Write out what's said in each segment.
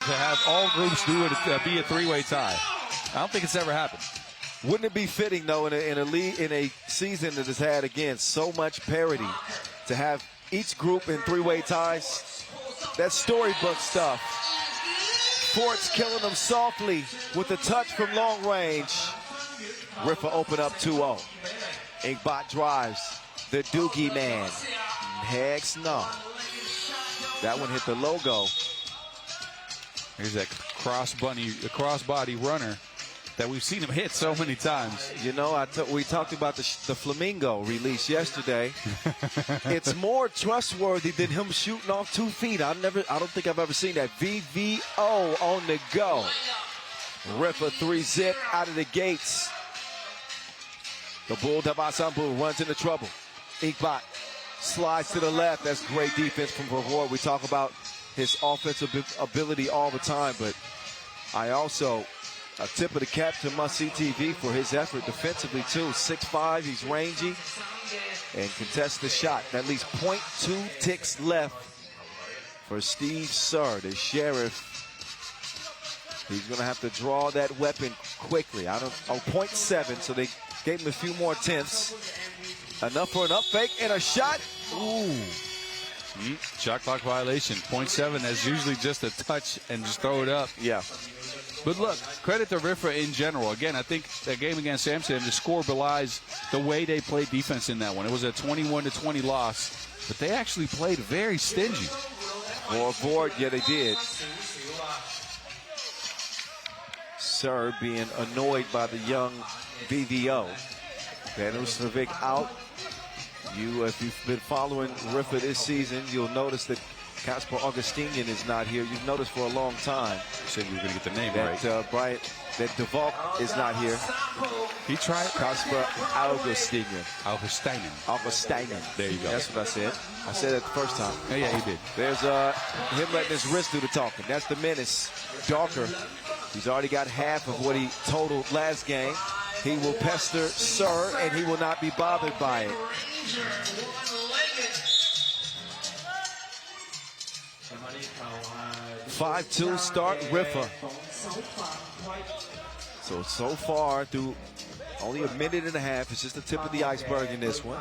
To have all groups do it, be a three-way tie. I don't think it's ever happened. Wouldn't it be fitting, though, in a season that has had, again, so much parity, to have each group in three-way ties? That's storybook stuff. Forts killing them softly with a touch from long range. Riffa open up 2-0. Inkbot drives. The Doogie man. Heck no. That one hit the logo. Here's that crossbody runner that we've seen him hit so many times. You know, we talked about the Flamingo release yesterday. It's more trustworthy than him shooting off 2 feet. I don't think I've ever seen that. VVO on the go. Riffa 3-zip out of the gates. The Bull Dabasambu runs into trouble. Inkbot slides to the left. That's great defense from Vervoort. We talk about his offensive ability all the time, but I also a tip of the cap to Must-See TV for his effort defensively too. 6'5", he's rangy and contests the shot. That leaves 0.2 ticks left for Steve Sir, the sheriff. He's going to have to draw that weapon quickly. 0.7, so they gave him a few more tenths. Enough for an up fake and a shot. Ooh. Shot clock violation. 0.7, that's usually just a touch and just throw it up. Yeah. But look, credit to Riffa in general. Again, I think that game against Amsterdam, the score belies the way they played defense in that one. It was a 21-20 loss, but they actually played very stingy. Vervoort, yeah, they did. Sir being annoyed by the young VVO. Danusovic out. If you've been following Riffa this season, you'll notice that Kasper Augustinian is not here. You've noticed for a long time. You said you were going to get the name that, right. That DeValk is not here. He tried. Kasper Augustinian. Augustinian. There you go. That's what I said. I said it the first time. Oh, yeah, he did. There's him letting his wrist do the talking. That's the menace. Darker. He's already got half of what he totaled last game. He will pester Sir, and he will not be bothered by it. 5-2 start, Riffa. So far, through only a minute and a half, it's just the tip of the iceberg in this one.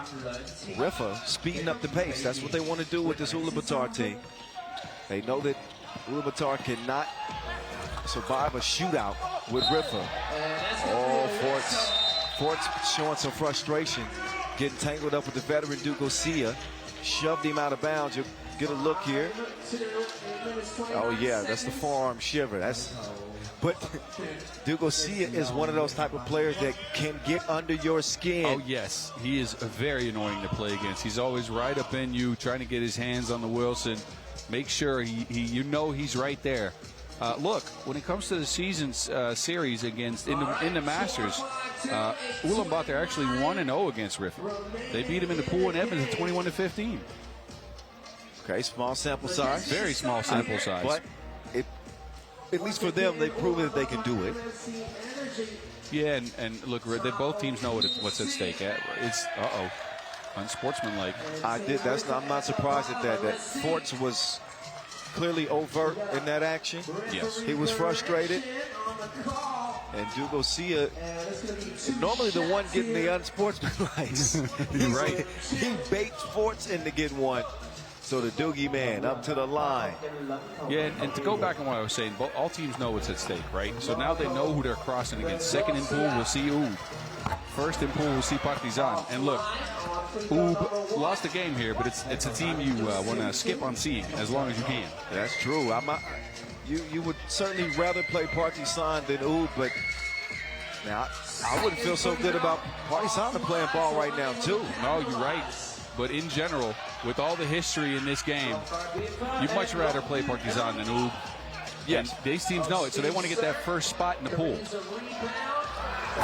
Riffa speeding up the pace. That's what they want to do with this Ulaanbaatar team. They know that Ulaanbaatar cannot survive a shootout with Riffa. Oh, Fort's showing some frustration, getting tangled up with the veteran Dugosia. Shoved him out of bounds. You'll get a look here. Oh yeah, that's the forearm shiver. But Dugosia is one of those type of players that can get under your skin. Oh yes, he is very annoying to play against. He's always right up in you, trying to get his hands on the Wilson. Make sure you know he's right there. Look, when it comes to the season's series against in the Masters, Ulaanbaatar actually 1-0 against Riffa. They beat him in the pool in Edmonton 21-15. Okay, small sample size. Very small sample size. But at least for them, they've proven that they can do it. Yeah, and look, both teams know what's at stake. It's unsportsmanlike. I'm not surprised at that. That Forts was clearly overt in that action. Yes. He was frustrated. And Dugosia, normally the one getting the unsportsmanlike. You're right. He baits Forts into getting one. So the Doogie man up to the line. Yeah, and to go back on what I was saying, all teams know what's at stake, right? So now they know who they're crossing against. Second in pool, we'll see Ub. First in pool, we'll see Partizan. And look, Ub lost the game here, but it's a team you want to skip on seeing as long as you can. That's true. You would certainly rather play Partizan than Ub, but now I wouldn't feel so good about Partizan playing ball right now too. No, you're right. But in general, with all the history in this game, you'd much rather play Partizan than Ub. Yes. And these teams know it, so they want to get that first spot in the pool.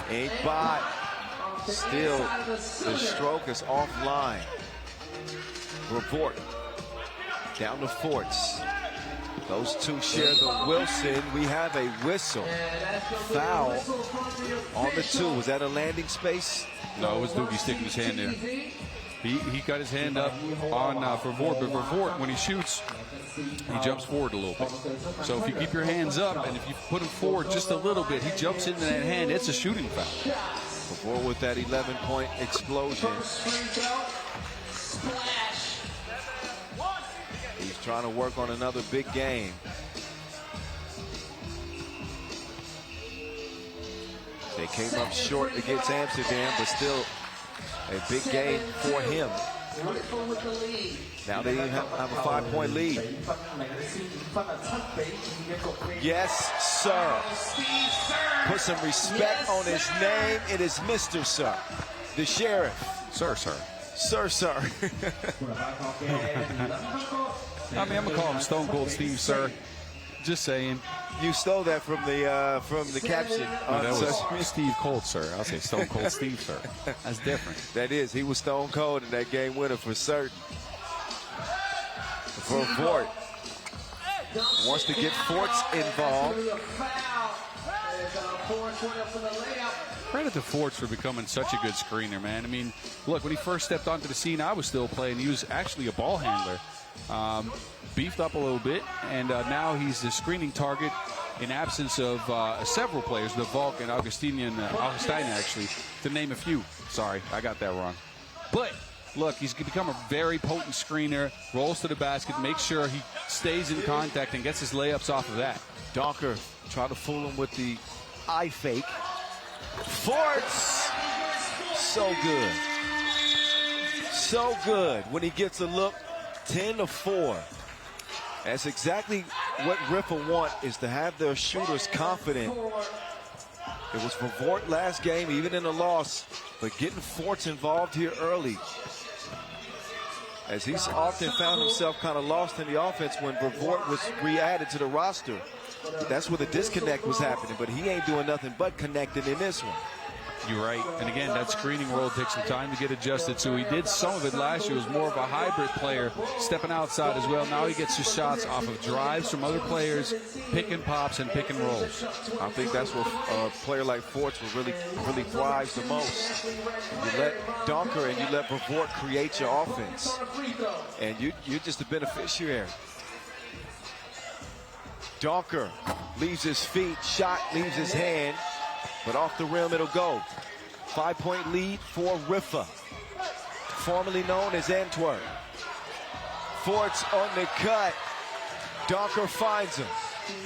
Inkbot. Still, the stroke is offline. Report. Down to Forts. Those two share the Wilson. We have a whistle. Foul on the 2. Was that a landing space? No, it was Doogie sticking his hand there. He got his hand up on Vervoort, but Vervoort, when he shoots, he jumps forward a little bit. So if you keep your hands up and if you put him forward just a little bit, he jumps into that hand. It's a shooting foul. Vervoort with that 11-point explosion. He's trying to work on another big game. They came up short against Amsterdam, but still a big game for him. Now they have a 5-point lead. Yes, sir. Put some respect on his name. It is Mr. Sir, the sheriff. Sir, sir. Sir, sir. I mean, I'm going to call him Stone Cold Steve, sir. Just saying. You stole that from the caption. No, that was Steve Cold, sir. I'll say Stone Cold Steve, sir. That's different. That is. He was Stone Cold in that game winner for certain. Vervoort wants to get Forts involved. Credit to Forts for becoming such a good screener, man. I mean, look, when he first stepped onto the scene, I was still playing. He was actually a ball handler. Beefed up a little bit, and now he's the screening target in absence of several players, the Volk and Augustine, actually, to name a few. Sorry, I got that wrong. But, look, he's become a very potent screener, rolls to the basket, makes sure he stays in contact and gets his layups off of that. Donker tried to fool him with the eye fake. Forts! So good. So good when he gets a look. 10-4. That's exactly what Riffa want, is to have their shooters confident. It was Vervoort last game, even in the loss, but getting Forts involved here early, as he's often found himself kind of lost in the offense when Vervoort was re-added to the roster. That's where the disconnect was happening, but he ain't doing nothing but connecting in this one. You're right. And again, that screening role takes some time to get adjusted. So he did some of it last year. He was more of a hybrid player, stepping outside as well. Now he gets his shots off of drives from other players, pick and pops and pick and rolls. I think that's where a player like Forts will really thrives the most. You let Donker and you let Vervoort create your offense, and you're just the beneficiary. Donker leaves his feet, shot leaves his hand, but off the rim it'll go. 5-point lead for Riffa, formerly known as Antwerp. Forts on the cut. Donker finds him.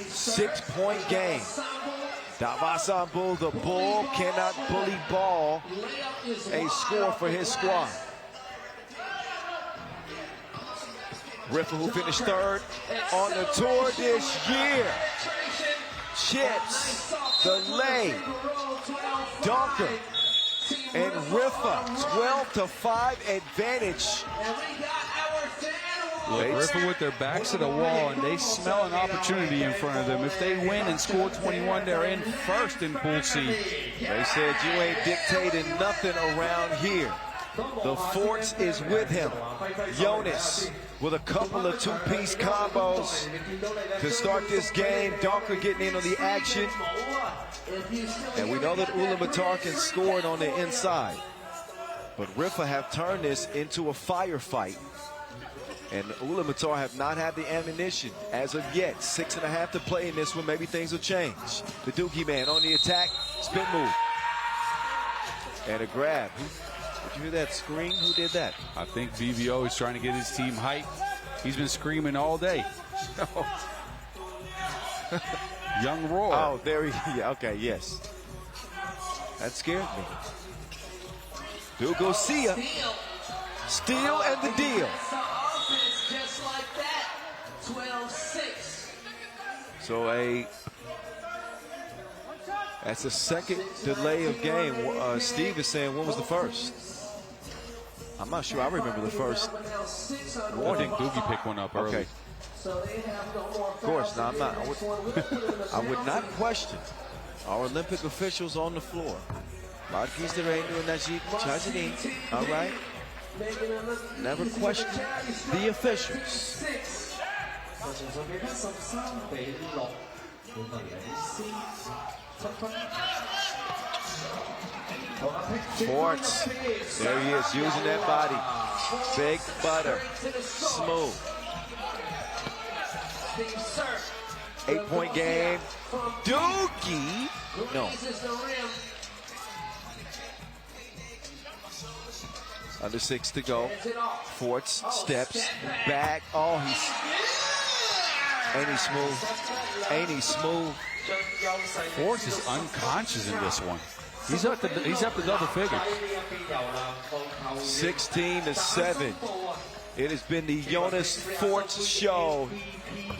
6-point game. Davasambu, the Bull, cannot bully ball. A score for his squad. Riffa, who finished third on the tour this year, chips the lay. Donker and Riffa, 12-5 advantage. Look, Riffa with their backs to the wall, and they smell an opportunity in front of them. If they win and score 21, they're in first in Pool C. They said, you ain't dictating nothing around here. The Forts is with him. Jonas with a couple of two-piece combos to start this game. Donker getting in on the action. And we know that Ulaanbaatar can score it on the inside. But Riffa have turned this into a firefight. And Ulaanbaatar have not had the ammunition as of yet. 6.5 to play in this one. Maybe things will change. The Dookie man on the attack. Spin move. And a grab. Did you hear that scream? Who did that? I think VVO is trying to get his team hyped. He's been screaming all day. Young Roar. Oh, there he is. Yeah, okay, yes. That scared me. Bill Garcia. Steal and the deal. So that's the second delay of game. Steve is saying, when was the first? I'm not sure. I remember the first warning. I think Doogie picked one up early. Okay. Of course. Now, I would not question our Olympic officials on the floor. All right. Never question the officials. Forts, there he is, using that body. Big butter. Smooth. 8-point game. Dookie. No. Under 6 to go. Forts steps back. Oh, ain't he smooth? Ain't he smooth? Forts is unconscious in this one. He's up to double figures. 16-7. It has been the Jonas Forts show.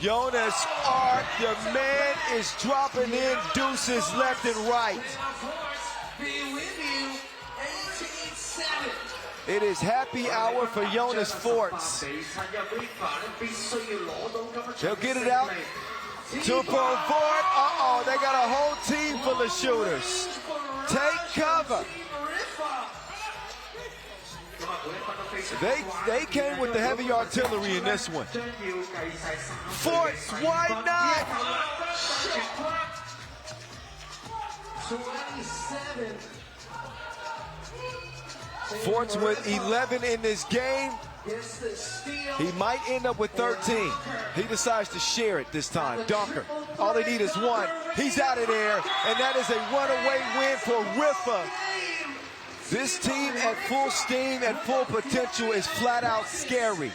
Jonas Art, the man is dropping in deuces left and right. It is happy hour for Jonas Forts. They'll get it out. 2 for Fort. Uh-oh, they got a whole team full of shooters. Take cover. They came with the heavy artillery in this one. Forts, why not? 27. Forts with 11 in this game. He might end up with 13. He decides to share it this time. Dunker. All they need is 1. He's out of there, and that is a runaway win for Riffa. This team at full steam, at full potential, is flat out scary.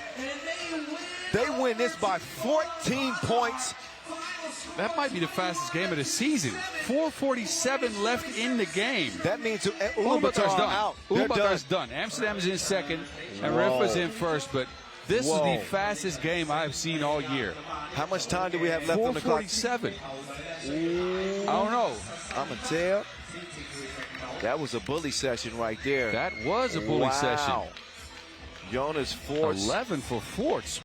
They win this by 14 points. That might be the fastest game of the season. 4:47 left in the game. That means Ulaanbaatar's done. out. Ulaanbaatar's done. Amsterdam's in second, and Riffa's in first. But this is the fastest game I've seen all year. How much time do we have left on the clock? 4:47. I don't know. I'm going to tell. That was a bully session right there. That was a bully session. Jonas Forts. 11 for Forts.